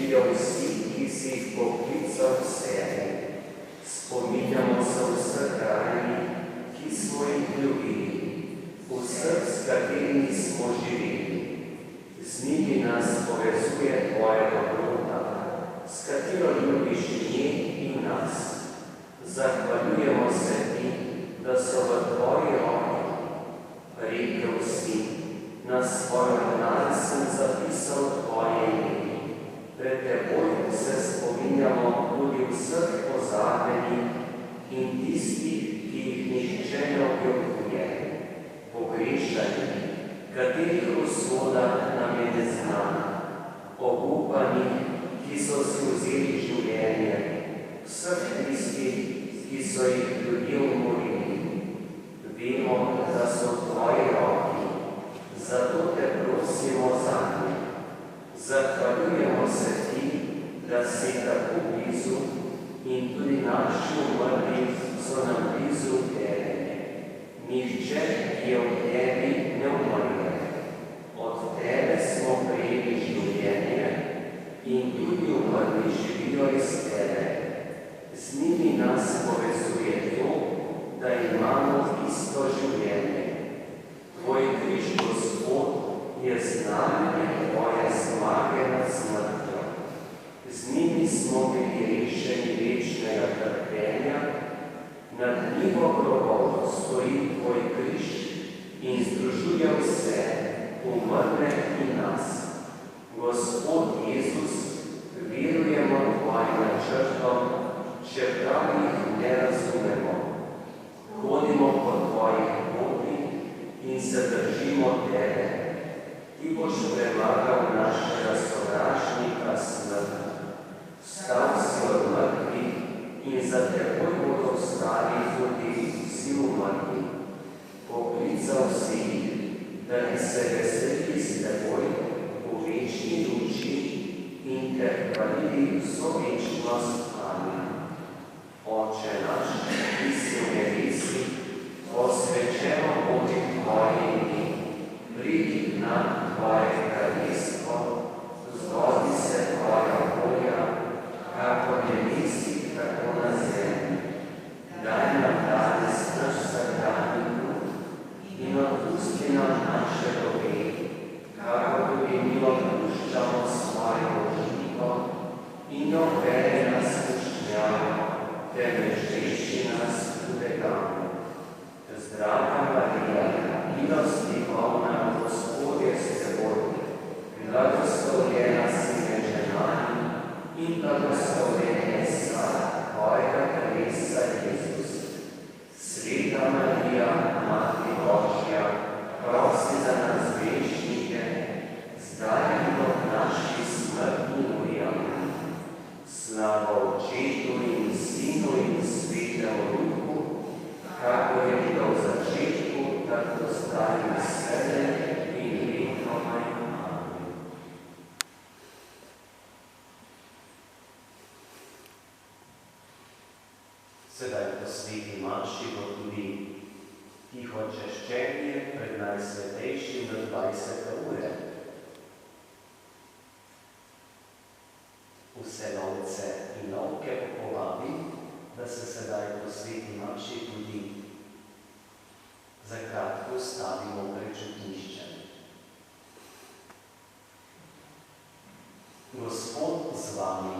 živijo vsi, ki si jih poklical v sebi. Spominjamo se vseh ranjenih, ki smo jih ljubili, vseh, s katerimi smo živeli. Z njimi nas povezuje tvoja dobrota, s katero ljubiš nje in nas. Zahvaljujemo se ti, da so v tvoji roki. Rekel si, na svojo dan sem zapisal tvoje ime. Pred teboj se spominjamo tudi vseh pozabljenih in tistih, ki jih nihče ne objokuje, pogrešanih, katerih usoda nam je neznana, obupanih, ki so si vzeli življenje, vseh tistih, ki so jih ljudje umorili. Vemo, da so v tvoji roki, zato te prosimo za njih. Zahvaljujemo se ti, da si tako blizu in tudi naši umrli so nam blizu tebe. Nihče, ki je v tebi, ne umrle. Od tebe smo prejeli življenje in tudi umrli živijo iz tebe. Z njimi nas povezuje to, da imamo isto življenje. Tvoj križ, Gospod, je znamenje tvoje zmage nad smrtjo. Z njimi smo bili rešeni večnega trpljenja, nad njivo grobov stoji tvoj križ in združuje vse, umrle in nas. Gospod Jezus, verujemo tvojim načrtom, čeprav jih ne razumemo. Hodimo po tvojih potih in se držimo tebe. Ti boš premagal našega sovražnika smrt. Vstal si od mrtvih in za teboj bodo vstali tudi vsi umrli. Poklical si jih, da bi se veselili s teboj v večni luči in te hvalili vso večnost. Amen. Oče naš, ki si v nebesi, posvečeno bodi tvoje ime. Pridi k nam tvoje kraljestvo, zgodi se tvoja volja, kakor je v nebesi, tako na zemlji. Daj nam danes naš vsakdanji kruh in odpusti nam naše dolge, kakor tudi mi odpuščamo svojim dolžnikom, in ne uvedi nas v skušnjavo, temveč reši nas hudega. Zdrava Marija, milosti polna, Gospod je s teboj, blagoslovljena si med ženami in blagoslovljen je sad tvojega telesa, Jezus. Sveta Marija, Mati Božja, prosi za nas grešnike, zdaj in ob naši smrtni uri. Amen. Slava Očetu in Sinu in Svetemu Duhu, kako je bilo v začetku, tako zdaj in vselej in vekomaj. Amen. Sedaj po sveti maši bo tudi tiho češčenje pred Najsvetejšim do 20. ure. Vse lovce in lovke povabim, da se sedaj po sveti maši tudi za kratko ustavimo pred župniščem. Gospod z vami,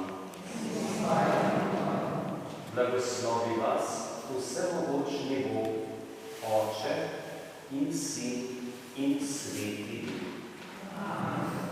blagoslovi vas vsemogočni Bog, Oče in Sin in Sveti Duh. Amen.